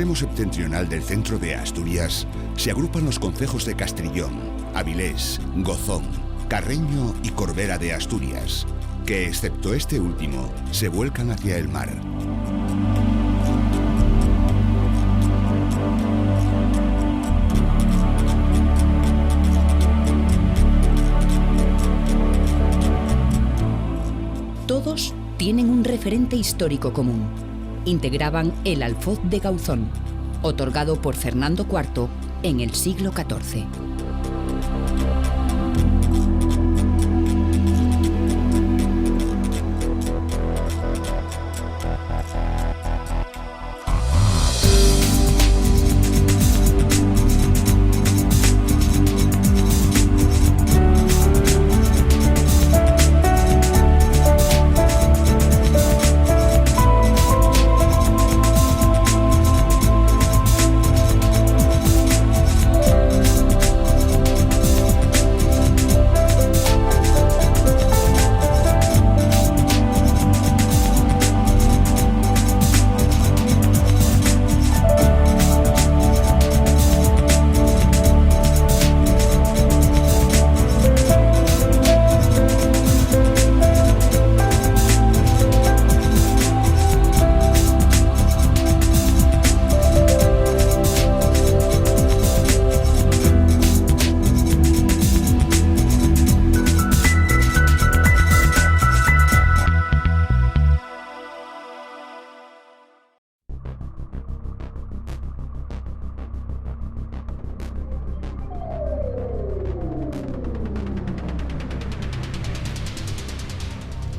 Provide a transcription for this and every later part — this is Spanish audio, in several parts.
extremo septentrional del centro de Asturias se agrupan los concejos de Castrillón, Avilés, Gozón, Carreño y Corbera de Asturias, que, excepto este último, se vuelcan hacia el mar. Todos tienen un referente histórico común. Integraban el Alfoz de Gauzón, otorgado por Fernando IV en el siglo XIV.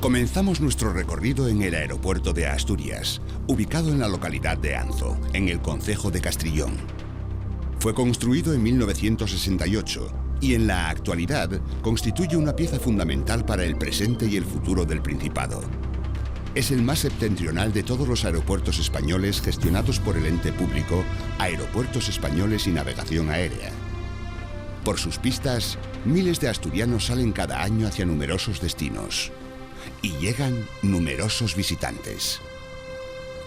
Comenzamos nuestro recorrido en el aeropuerto de Asturias, ubicado en la localidad de Anzo, en el concejo de Castrillón. Fue construido en 1968 y en la actualidad constituye una pieza fundamental para el presente y el futuro del Principado. Es el más septentrional de todos los aeropuertos españoles gestionados por el ente público Aeropuertos Españoles y Navegación Aérea. Por sus pistas, miles de asturianos salen cada año hacia numerosos destinos. Y llegan numerosos visitantes.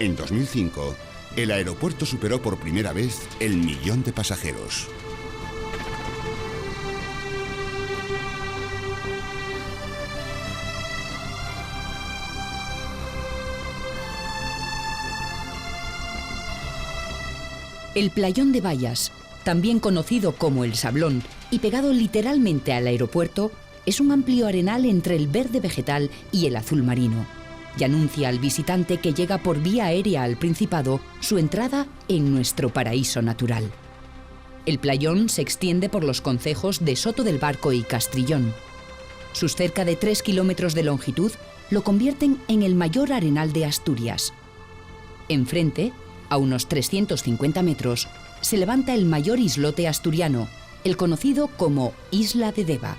En 2005, el aeropuerto superó por primera vez el 1.000.000 de pasajeros. El Playón de Bayas, también conocido como El Sablón y pegado literalmente al aeropuerto, es un amplio arenal entre el verde vegetal y el azul marino, y anuncia al visitante que llega por vía aérea al Principado su entrada en nuestro paraíso natural. El playón se extiende por los concejos de Soto del Barco y Castrillón. Sus cerca de 3 kilómetros de longitud lo convierten en el mayor arenal de Asturias. Enfrente, a unos 350 metros, se levanta el mayor islote asturiano, el conocido como Isla de Deva.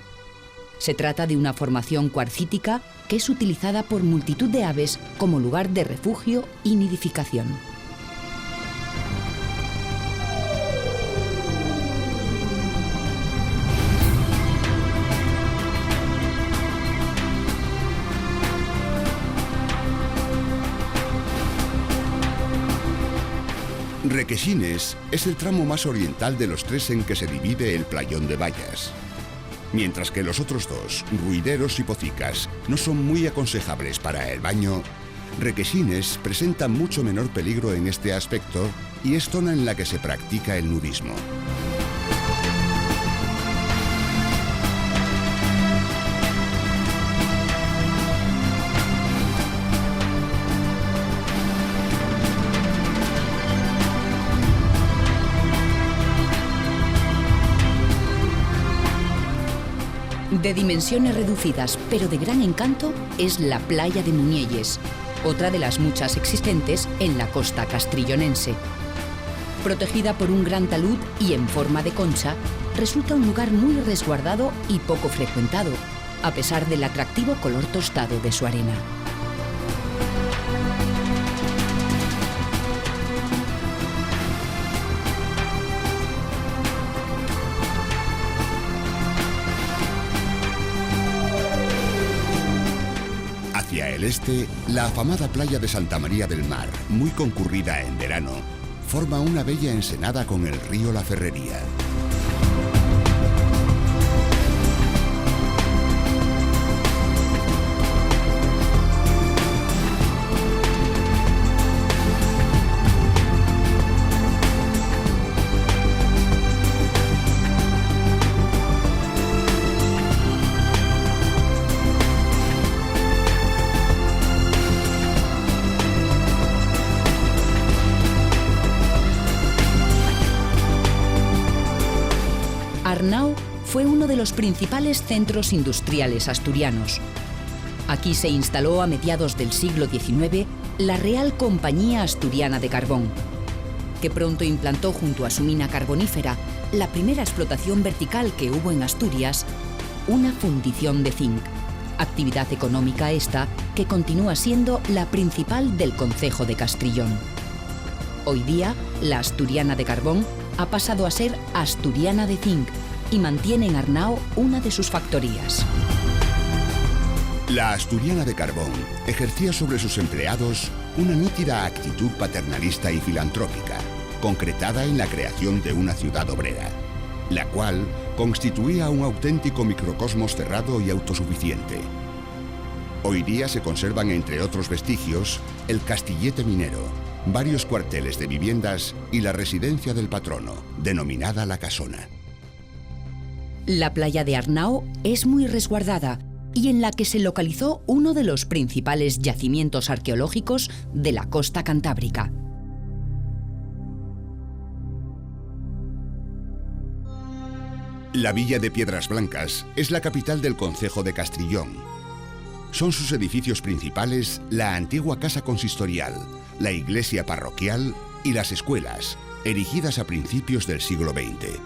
Se trata de una formación cuarcítica que es utilizada por multitud de aves como lugar de refugio y nidificación. Requesines es el tramo más oriental de los tres en que se divide el Playón de Bayas. Mientras que los otros dos, Ruideros y Pocicas, no son muy aconsejables para el baño, Requesines presenta mucho menor peligro en este aspecto y es zona en la que se practica el nudismo. De dimensiones reducidas, pero de gran encanto, es la playa de Muñelles, otra de las muchas existentes en la costa castrillonense. Protegida por un gran talud y en forma de concha, resulta un lugar muy resguardado y poco frecuentado, a pesar del atractivo color tostado de su arena. Hacia el este, la afamada playa de Santa María del Mar, muy concurrida en verano, forma una bella ensenada con el río La Ferrería. Arnao fue uno de los principales centros industriales asturianos. Aquí se instaló a mediados del siglo XIX la Real Compañía Asturiana de Carbón, que pronto implantó junto a su mina carbonífera, la primera explotación vertical que hubo en Asturias, una fundición de zinc, actividad económica esta que continúa siendo la principal del concejo de Castrillón. Hoy día, la Asturiana de Carbón ha pasado a ser Asturiana de Zinc y mantiene en Arnao una de sus factorías. La Asturiana de Carbón ejercía sobre sus empleados una nítida actitud paternalista y filantrópica, concretada en la creación de una ciudad obrera, la cual constituía un auténtico microcosmos cerrado y autosuficiente. Hoy día se conservan, entre otros vestigios, el castillete minero, varios cuarteles de viviendas y la residencia del patrono, denominada La Casona. La playa de Arnao es muy resguardada y en la que se localizó uno de los principales yacimientos arqueológicos de la costa cantábrica. La villa de Piedras Blancas es la capital del concejo de Castrillón. Son sus edificios principales la antigua casa consistorial, la iglesia parroquial y las escuelas, erigidas a principios del siglo XX.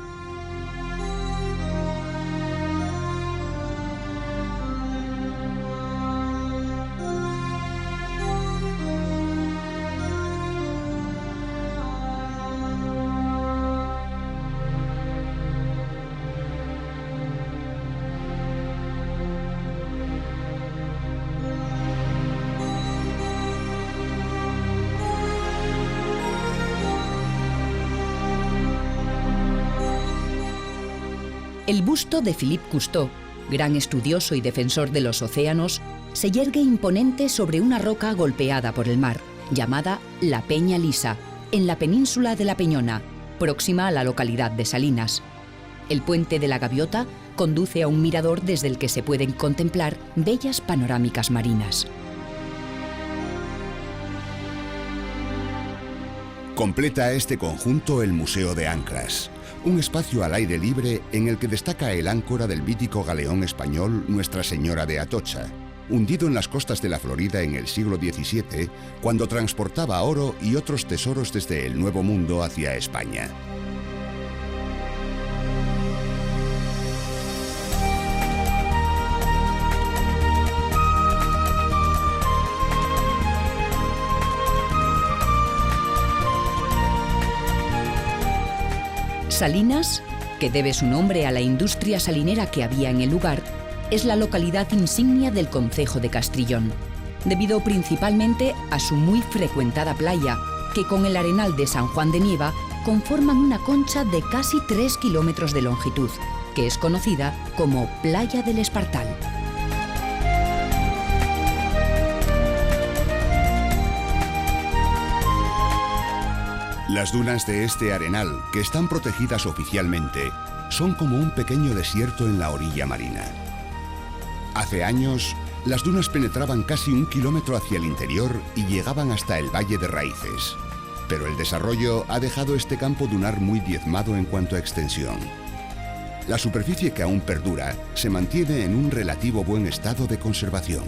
El busto de Philippe Cousteau, gran estudioso y defensor de los océanos, se yergue imponente sobre una roca golpeada por el mar, llamada La Peña Lisa, en la península de La Peñona, próxima a la localidad de Salinas. El puente de la Gaviota conduce a un mirador desde el que se pueden contemplar bellas panorámicas marinas. Completa este conjunto el Museo de Anclas, un espacio al aire libre en el que destaca el áncora del mítico galeón español Nuestra Señora de Atocha, hundido en las costas de la Florida en el siglo XVII, cuando transportaba oro y otros tesoros desde el Nuevo Mundo hacia España. Salinas, que debe su nombre a la industria salinera que había en el lugar, es la localidad insignia del concejo de Castrillón, debido principalmente a su muy frecuentada playa, que con el arenal de San Juan de Nieva conforman una concha de casi 3 kilómetros de longitud, que es conocida como Playa del Espartal. Las dunas de este arenal, que están protegidas oficialmente, son como un pequeño desierto en la orilla marina. Hace años, las dunas penetraban casi 1 kilómetro hacia el interior y llegaban hasta el Valle de Raíces. Pero el desarrollo ha dejado este campo dunar muy diezmado en cuanto a extensión. La superficie que aún perdura se mantiene en un relativo buen estado de conservación.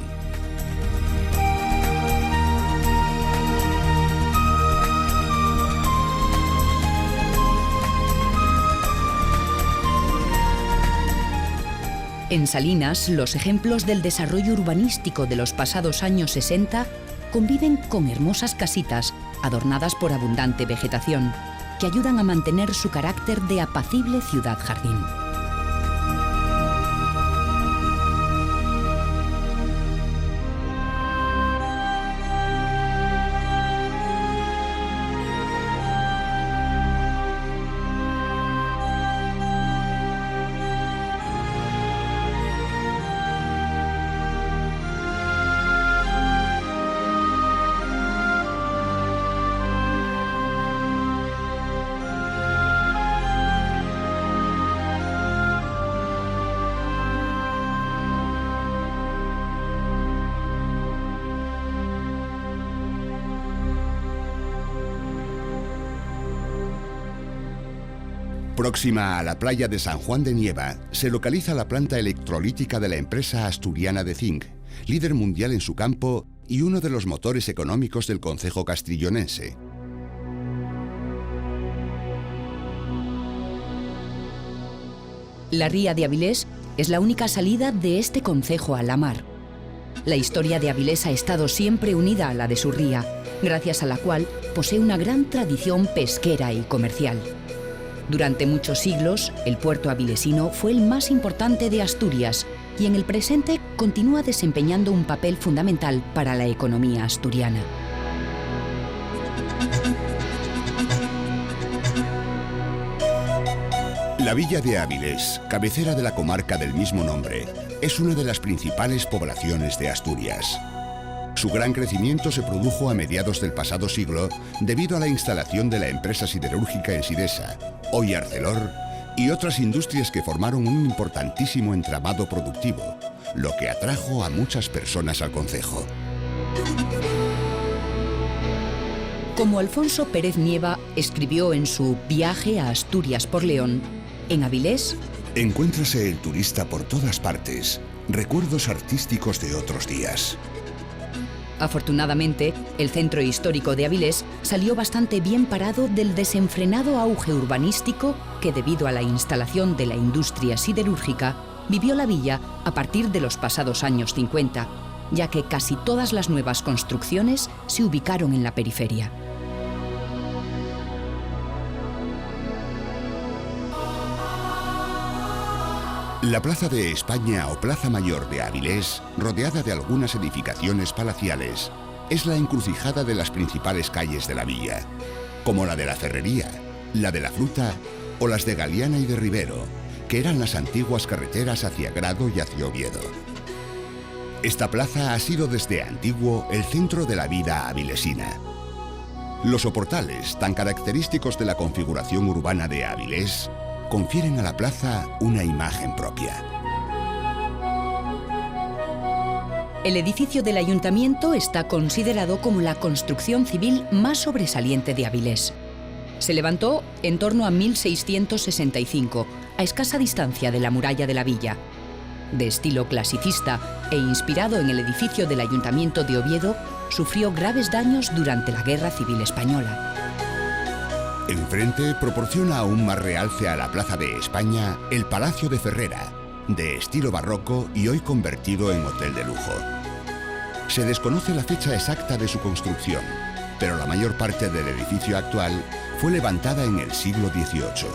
En Salinas, los ejemplos del desarrollo urbanístico de los pasados años 60 conviven con hermosas casitas adornadas por abundante vegetación, que ayudan a mantener su carácter de apacible ciudad-jardín. Próxima a la playa de San Juan de Nieva, se localiza la planta electrolítica de la empresa asturiana de Zinc, líder mundial en su campo y uno de los motores económicos del concejo castrillonense. La ría de Avilés es la única salida de este concejo a la mar. La historia de Avilés ha estado siempre unida a la de su ría, gracias a la cual posee una gran tradición pesquera y comercial. Durante muchos siglos, el puerto avilesino fue el más importante de Asturias y en el presente continúa desempeñando un papel fundamental para la economía asturiana. La villa de Avilés, cabecera de la comarca del mismo nombre, es una de las principales poblaciones de Asturias. Su gran crecimiento se produjo a mediados del pasado siglo debido a la instalación de la empresa siderúrgica en Sidesa, hoy Arcelor, y otras industrias que formaron un importantísimo entramado productivo, lo que atrajo a muchas personas al concejo. Como Alfonso Pérez Nieva escribió en su Viaje a Asturias por León, en Avilés encuéntrase el turista por todas partes, recuerdos artísticos de otros días. Afortunadamente, el centro histórico de Avilés salió bastante bien parado del desenfrenado auge urbanístico que, debido a la instalación de la industria siderúrgica, vivió la villa a partir de los pasados años 50, ya que casi todas las nuevas construcciones se ubicaron en la periferia. La Plaza de España o Plaza Mayor de Avilés, rodeada de algunas edificaciones palaciales, es la encrucijada de las principales calles de la villa, como la de la Ferrería, la de la Fruta o las de Galiana y de Rivero, que eran las antiguas carreteras hacia Grado y hacia Oviedo. Esta plaza ha sido desde antiguo el centro de la vida avilesina. Los soportales, tan característicos de la configuración urbana de Avilés, confieren a la plaza una imagen propia. El edificio del ayuntamiento está considerado como la construcción civil más sobresaliente de Avilés. Se levantó en torno a 1665, a escasa distancia de la muralla de la villa. De estilo clasicista e inspirado en el edificio del ayuntamiento de Oviedo, sufrió graves daños durante la Guerra Civil Española. Enfrente proporciona aún más realce a la Plaza de España el Palacio de Ferrera, de estilo barroco y hoy convertido en hotel de lujo. Se desconoce la fecha exacta de su construcción, pero la mayor parte del edificio actual fue levantada en el siglo XVIII.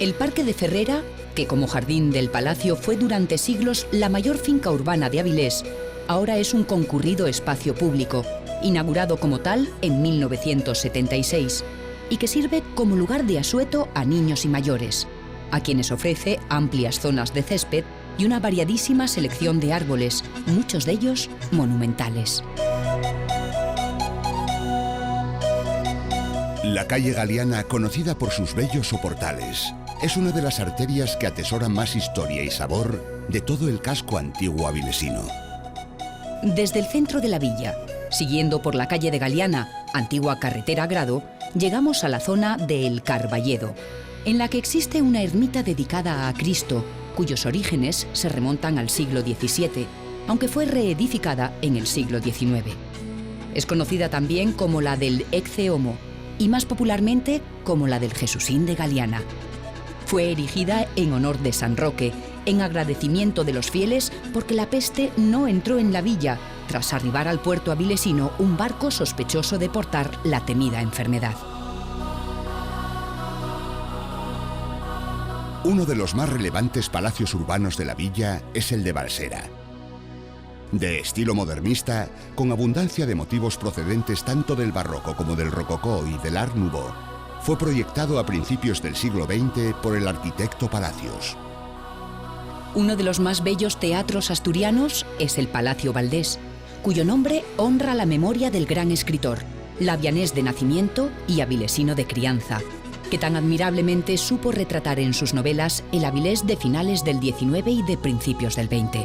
El Parque de Ferrera, que como jardín del palacio fue durante siglos la mayor finca urbana de Avilés, ahora es un concurrido espacio público, inaugurado como tal en 1976, y que sirve como lugar de asueto a niños y mayores, a quienes ofrece amplias zonas de césped y una variadísima selección de árboles, muchos de ellos monumentales. La calle Galiana, conocida por sus bellos soportales, es una de las arterias que atesoran más historia y sabor de todo el casco antiguo avilesino. Desde el centro de la villa, siguiendo por la calle de Galiana, antigua carretera a Grado, llegamos a la zona de El Carballedo, en la que existe una ermita dedicada a Cristo, cuyos orígenes se remontan al siglo XVII, aunque fue reedificada en el siglo XIX. Es conocida también como la del Ecce Homo y más popularmente como la del Jesusín de Galiana. Fue erigida en honor de San Roque, en agradecimiento de los fieles porque la peste no entró en la villa tras arribar al puerto avilesino un barco sospechoso de portar la temida enfermedad. Uno de los más relevantes palacios urbanos de la villa es el de Balsera. De estilo modernista, con abundancia de motivos procedentes tanto del barroco como del rococó y del Art Nouveau, fue proyectado a principios del siglo XX por el arquitecto Palacios. Uno de los más bellos teatros asturianos es el Palacio Valdés, cuyo nombre honra la memoria del gran escritor, labianés de nacimiento y avilesino de crianza, que tan admirablemente supo retratar en sus novelas el Avilés de finales del XIX y de principios del XX.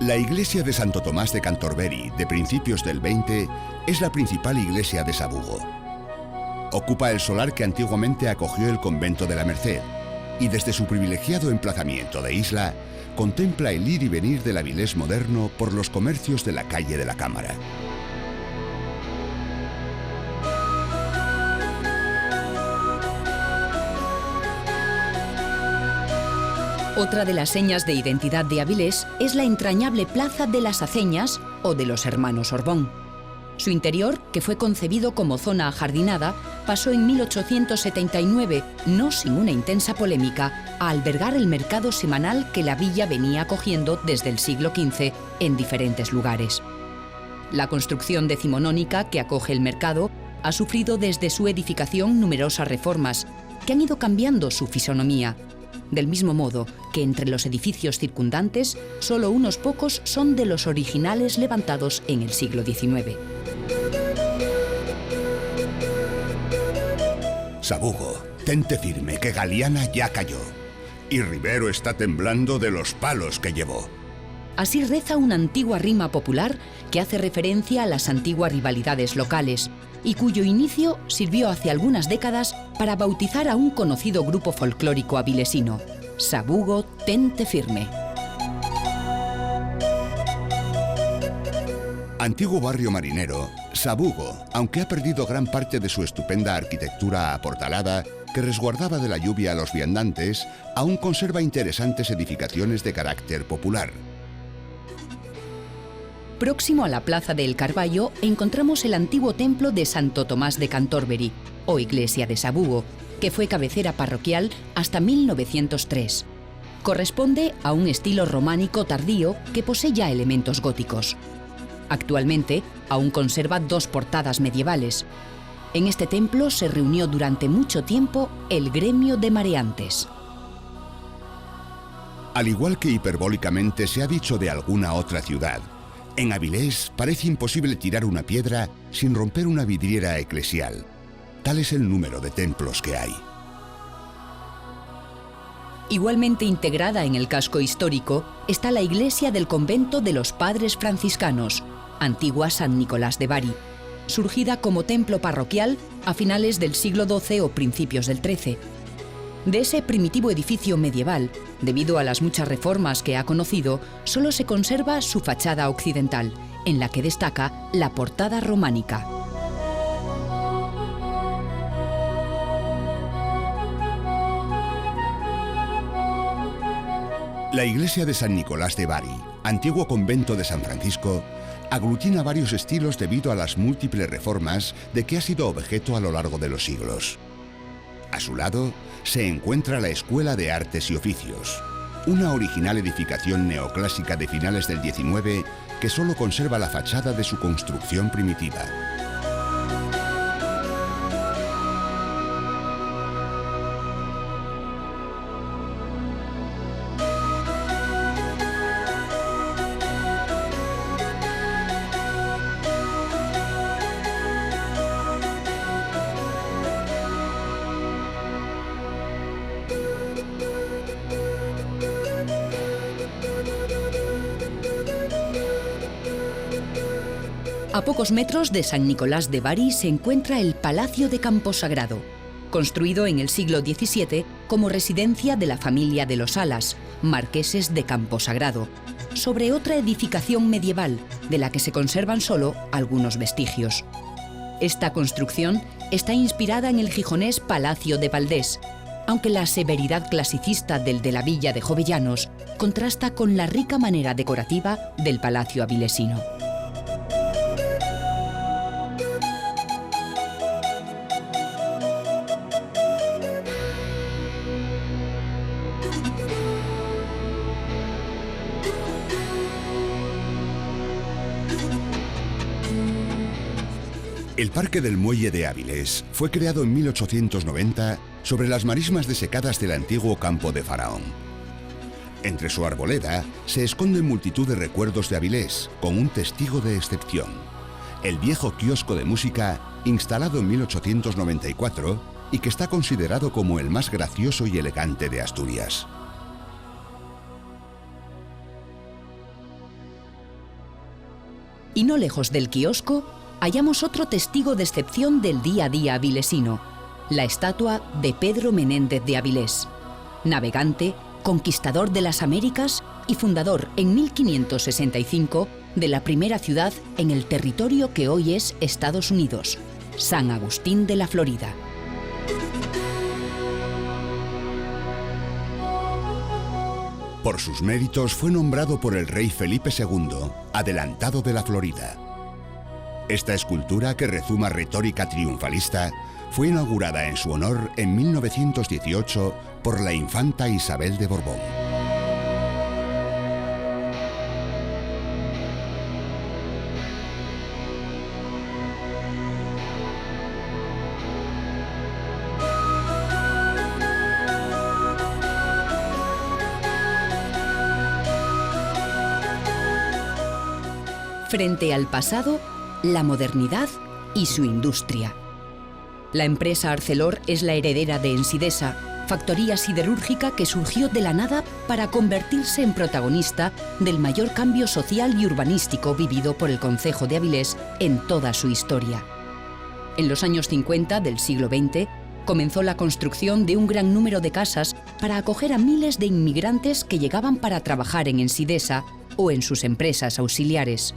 La iglesia de Santo Tomás de Cantorbery, de principios del 20, es la principal iglesia de Sabugo. Ocupa el solar que antiguamente acogió el convento de la Merced y desde su privilegiado emplazamiento de isla, contempla el ir y venir del Avilés moderno por los comercios de la calle de la Cámara. Otra de las señas de identidad de Avilés es la entrañable Plaza de las Aceñas o de los Hermanos Orbón. Su interior, que fue concebido como zona ajardinada, pasó en 1879, no sin una intensa polémica, a albergar el mercado semanal que la villa venía acogiendo desde el siglo XV en diferentes lugares. La construcción decimonónica que acoge el mercado ha sufrido desde su edificación numerosas reformas que han ido cambiando su fisonomía. Del mismo modo que entre los edificios circundantes, solo unos pocos son de los originales levantados en el siglo XIX. Sabugo, tente firme, que Galiana ya cayó. Y Rivero está temblando de los palos que llevó. Así reza una antigua rima popular que hace referencia a las antiguas rivalidades locales y cuyo inicio sirvió hace algunas décadas para bautizar a un conocido grupo folclórico avilesino, Sabugo, tente firme. Antiguo barrio marinero, Sabugo, aunque ha perdido gran parte de su estupenda arquitectura aportalada que resguardaba de la lluvia a los viandantes, aún conserva interesantes edificaciones de carácter popular. Próximo a la Plaza del Carballo encontramos el antiguo templo de Santo Tomás de Cantorbery, o iglesia de Sabugo, que fue cabecera parroquial hasta 1903. Corresponde a un estilo románico tardío que posee ya elementos góticos. Actualmente aún conserva dos portadas medievales. En este templo se reunió durante mucho tiempo el gremio de mareantes. Al igual que hiperbólicamente se ha dicho de alguna otra ciudad, en Avilés parece imposible tirar una piedra sin romper una vidriera eclesial. Tal es el número de templos que hay. Igualmente integrada en el casco histórico está la iglesia del convento de los Padres Franciscanos, antigua San Nicolás de Bari, surgida como templo parroquial a finales del siglo XII o principios del XIII. De ese primitivo edificio medieval, debido a las muchas reformas que ha conocido, solo se conserva su fachada occidental, en la que destaca la portada románica. La iglesia de San Nicolás de Bari, antiguo convento de San Francisco, aglutina varios estilos debido a las múltiples reformas de que ha sido objeto a lo largo de los siglos. A su lado se encuentra la Escuela de Artes y Oficios, una original edificación neoclásica de finales del XIX que solo conserva la fachada de su construcción primitiva. A pocos metros de San Nicolás de Bari se encuentra el Palacio de Camposagrado, construido en el siglo XVII como residencia de la familia de los Alas, marqueses de Camposagrado, sobre otra edificación medieval de la que se conservan solo algunos vestigios. Esta construcción está inspirada en el gijonés Palacio de Valdés, aunque la severidad clasicista del de la villa de Jovellanos contrasta con la rica manera decorativa del palacio avilesino. El Parque del Muelle de Avilés fue creado en 1890 sobre las marismas desecadas del antiguo campo de Faraón. Entre su arboleda se esconden multitud de recuerdos de Avilés, con un testigo de excepción: el viejo kiosco de música instalado en 1894 y que está considerado como el más gracioso y elegante de Asturias. Y no lejos del kiosco, hallamos otro testigo de excepción del día a día avilesino, la estatua de Pedro Menéndez de Avilés, navegante, conquistador de las Américas y fundador en 1565 de la primera ciudad en el territorio que hoy es Estados Unidos, San Agustín de la Florida. Por sus méritos fue nombrado por el rey Felipe II adelantado de la Florida. Esta escultura, que rezuma retórica triunfalista, fue inaugurada en su honor en 1918 por la infanta Isabel de Borbón. Frente al pasado, la modernidad y su industria. La empresa Arcelor es la heredera de Ensidesa, factoría siderúrgica que surgió de la nada para convertirse en protagonista del mayor cambio social y urbanístico vivido por el concejo de Avilés en toda su historia. En los años 50 del siglo XX, comenzó la construcción de un gran número de casas para acoger a miles de inmigrantes que llegaban para trabajar en Ensidesa o en sus empresas auxiliares.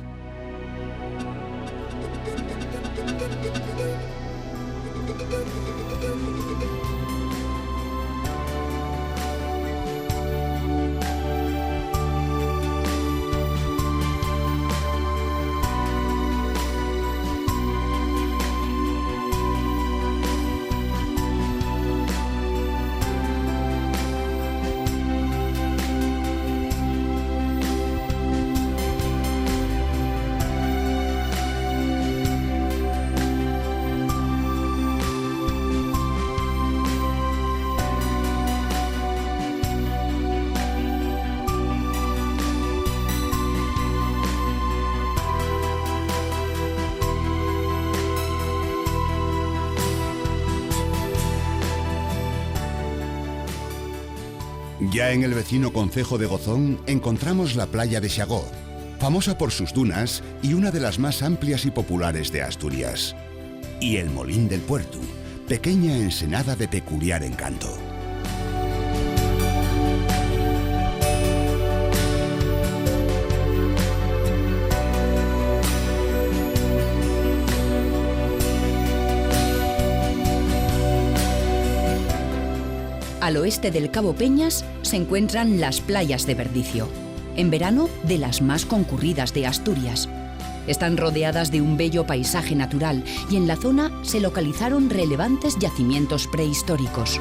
Ya en el vecino concejo de Gozón encontramos la playa de Xagó, famosa por sus dunas y una de las más amplias y populares de Asturias. Y el Molín del Puerto, pequeña ensenada de peculiar encanto. Al oeste del Cabo Peñas se encuentran las playas de Verdicio, en verano de las más concurridas de Asturias. Están rodeadas de un bello paisaje natural y en la zona se localizaron relevantes yacimientos prehistóricos.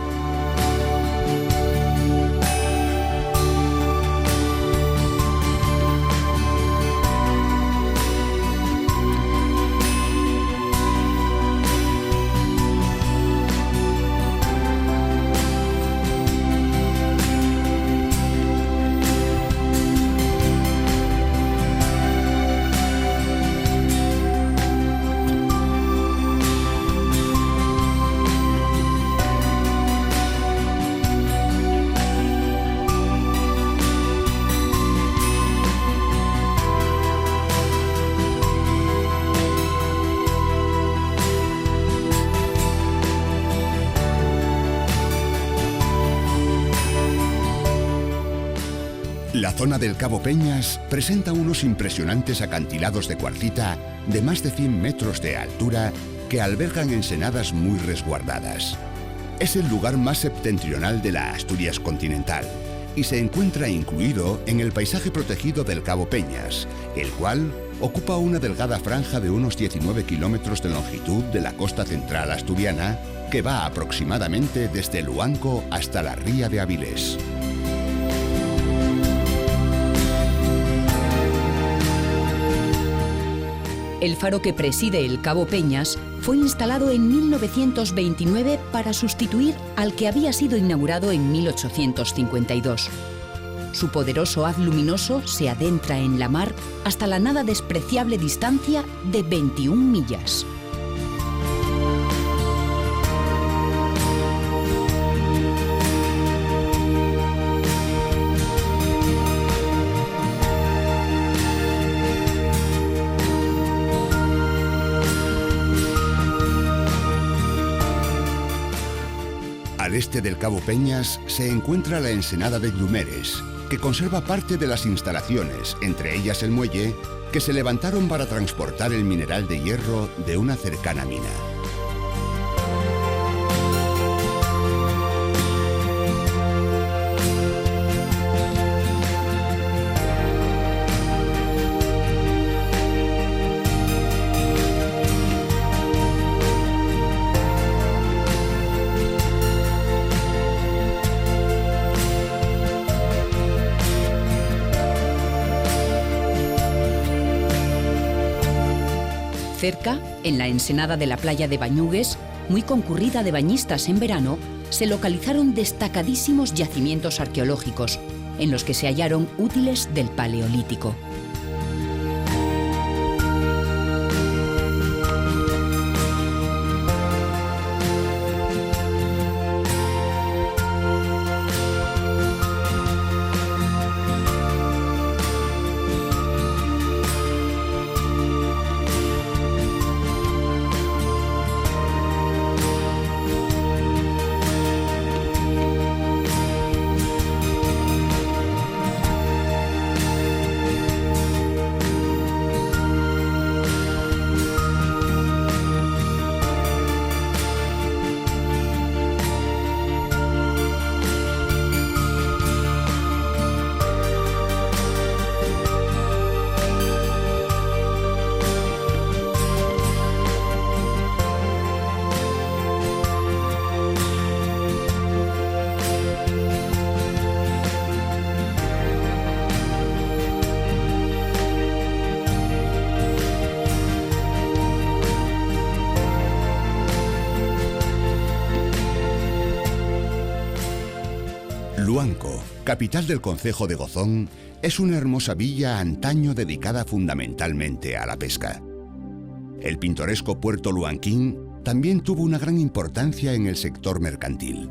La zona del Cabo Peñas presenta unos impresionantes acantilados de cuarcita de más de 100 metros de altura que albergan ensenadas muy resguardadas. Es el lugar más septentrional de la Asturias continental y se encuentra incluido en el paisaje protegido del Cabo Peñas, el cual ocupa una delgada franja de unos 19 kilómetros de longitud de la costa central asturiana que va aproximadamente desde Luanco hasta la ría de Avilés. El faro que preside el Cabo Peñas fue instalado en 1929 para sustituir al que había sido inaugurado en 1852. Su poderoso haz luminoso se adentra en la mar hasta la nada despreciable distancia de 21 millas. Al este del Cabo Peñas se encuentra la ensenada de Glumeres, que conserva parte de las instalaciones, entre ellas el muelle, que se levantaron para transportar el mineral de hierro de una cercana mina. Cerca, en la ensenada de la playa de Bañugues, muy concurrida de bañistas en verano, se localizaron destacadísimos yacimientos arqueológicos, en los que se hallaron útiles del Paleolítico. Luanco, capital del concejo de Gozón, es una hermosa villa antaño dedicada fundamentalmente a la pesca. El pintoresco puerto luanquín también tuvo una gran importancia en el sector mercantil.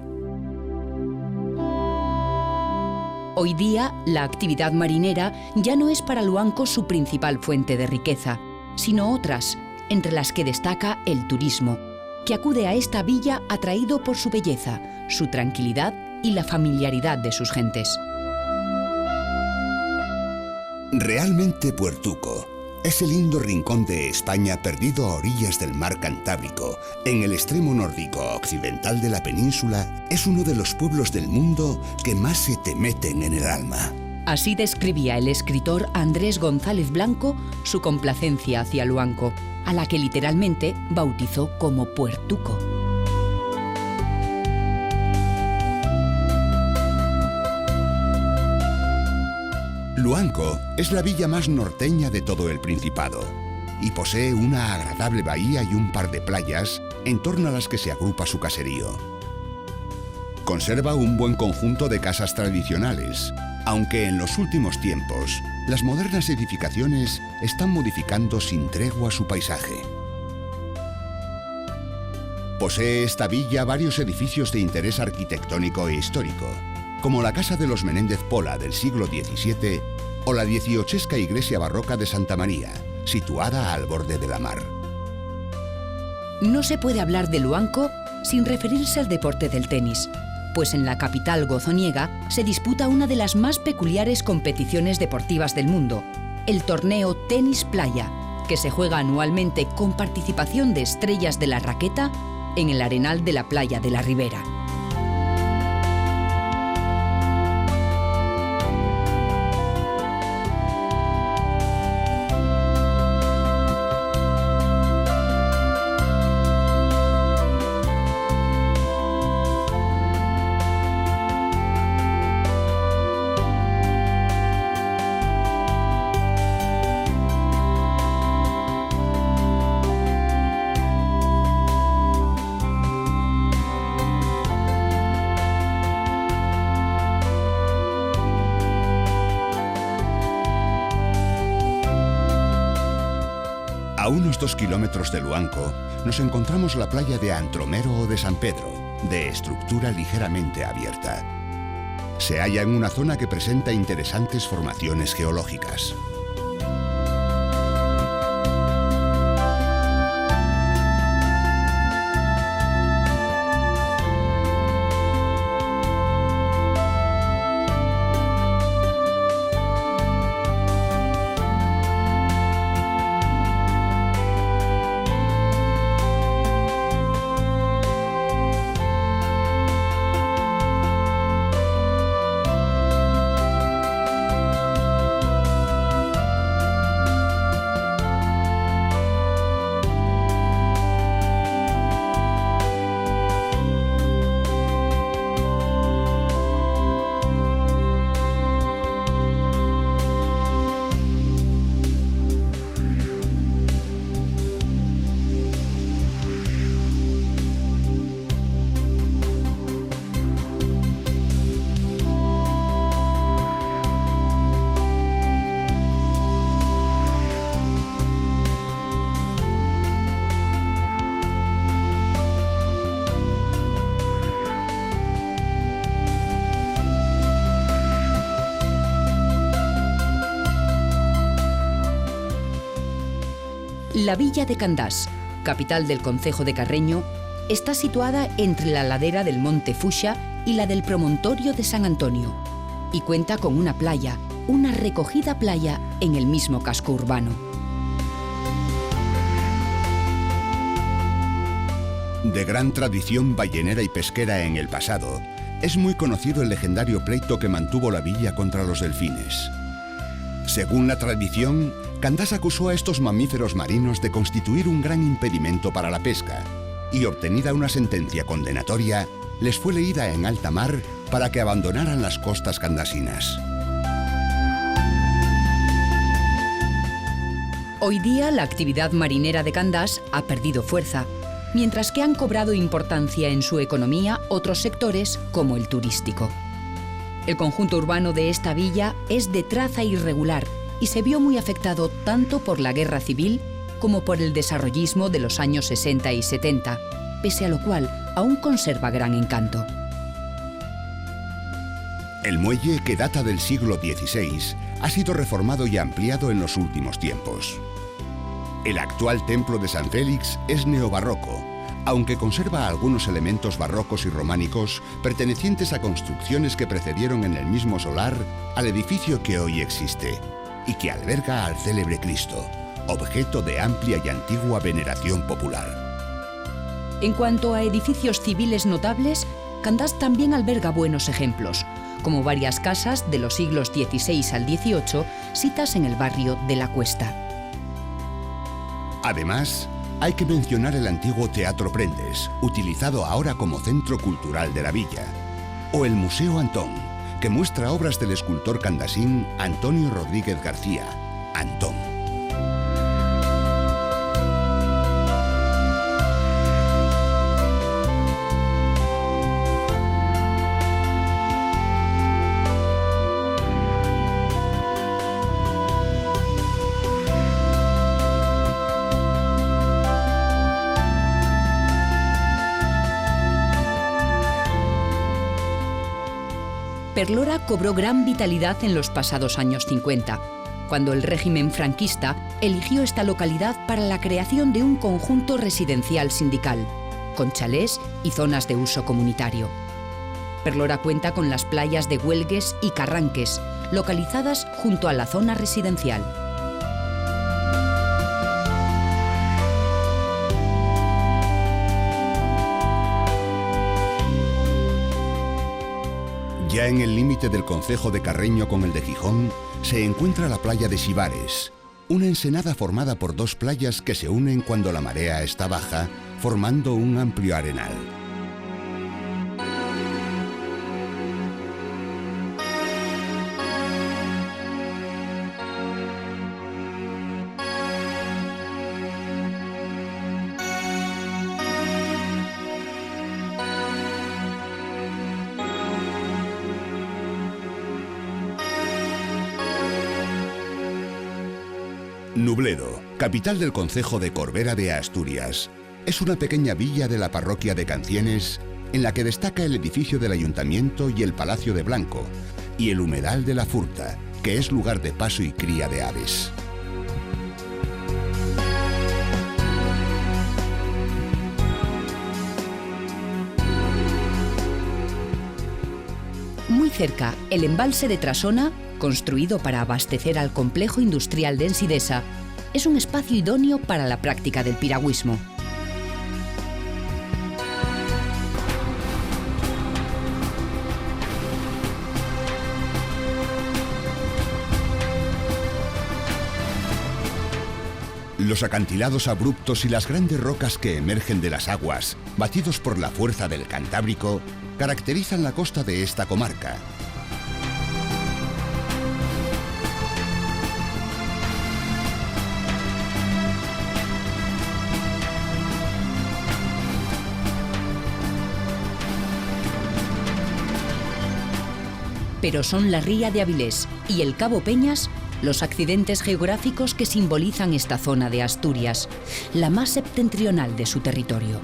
Hoy día, la actividad marinera ya no es para Luanco su principal fuente de riqueza, sino otras, entre las que destaca el turismo, que acude a esta villa atraído por su belleza, su tranquilidad y la familiaridad de sus gentes. Realmente Puertuco es el lindo rincón de España perdido a orillas del mar Cantábrico, en el extremo nórdico occidental de la península. Es uno de los pueblos del mundo que más se te meten en el alma. Así describía el escritor Andrés González Blanco su complacencia hacia Luanco, a la que literalmente bautizó como Puertuco. Luanco es la villa más norteña de todo el Principado y posee una agradable bahía y un par de playas en torno a las que se agrupa su caserío. Conserva un buen conjunto de casas tradicionales, aunque en los últimos tiempos las modernas edificaciones están modificando sin tregua su paisaje. Posee esta villa varios edificios de interés arquitectónico e histórico, como la Casa de los Menéndez Pola del siglo XVII o la 18esca iglesia barroca de Santa María, situada al borde de la mar. No se puede hablar de Luanco sin referirse al deporte del tenis, pues en la capital gozoniega se disputa una de las más peculiares competiciones deportivas del mundo, el torneo Tenis Playa, que se juega anualmente con participación de estrellas de la raqueta en el arenal de la playa de la Ribera. A unos 2 kilómetros de Luanco nos encontramos la playa de Antromero o de San Pedro, de estructura ligeramente abierta. Se halla en una zona que presenta interesantes formaciones geológicas. La villa de Candás, capital del concejo de Carreño, está situada entre la ladera del Monte Fuxa y la del promontorio de San Antonio y cuenta con una playa, una recogida playa en el mismo casco urbano. De gran tradición ballenera y pesquera en el pasado, es muy conocido el legendario pleito que mantuvo la villa contra los delfines. Según la tradición, Candás acusó a estos mamíferos marinos de constituir un gran impedimento para la pesca y, obtenida una sentencia condenatoria, les fue leída en alta mar para que abandonaran las costas candasinas. Hoy día la actividad marinera de Candás ha perdido fuerza, mientras que han cobrado importancia en su economía otros sectores como el turístico. El conjunto urbano de esta villa es de traza irregular y se vio muy afectado tanto por la guerra civil como por el desarrollismo de los años 60 y 70, pese a lo cual aún conserva gran encanto. El muelle, que data del siglo XVI, ha sido reformado y ampliado en los últimos tiempos. El actual templo de San Félix es neobarroco, aunque conserva algunos elementos barrocos y románicos pertenecientes a construcciones que precedieron en el mismo solar al edificio que hoy existe y que alberga al célebre Cristo, objeto de amplia y antigua veneración popular. En cuanto a edificios civiles notables, Candás también alberga buenos ejemplos, como varias casas de los siglos XVI al XVIII, citas en el barrio de La Cuesta. Además, hay que mencionar el antiguo Teatro Prendes, utilizado ahora como centro cultural de la villa, o el Museo Antón, que muestra obras del escultor candasín Antonio Rodríguez García, Antón. Perlora cobró gran vitalidad en los pasados años 50, cuando el régimen franquista eligió esta localidad para la creación de un conjunto residencial sindical, con chalés y zonas de uso comunitario. Perlora cuenta con las playas de Huelgues y Carranques, localizadas junto a la zona residencial. Ya en el límite del concejo de Carreño con el de Gijón, se encuentra la playa de Xivares, una ensenada formada por dos playas que se unen cuando la marea está baja, formando un amplio arenal. Nubledo, capital del concejo de Corbera de Asturias, es una pequeña villa de la parroquia de Cancienes en la que destaca el edificio del ayuntamiento y el Palacio de Blanco, y el humedal de la Furta, que es lugar de paso y cría de aves. Muy cerca, el embalse de Trasona, construido para abastecer al complejo industrial de Ensidesa, es un espacio idóneo para la práctica del piragüismo. Los acantilados abruptos y las grandes rocas que emergen de las aguas, batidos por la fuerza del Cantábrico, caracterizan la costa de esta comarca. Pero son la ría de Avilés y el Cabo Peñas los accidentes geográficos que simbolizan esta zona de Asturias, la más septentrional de su territorio.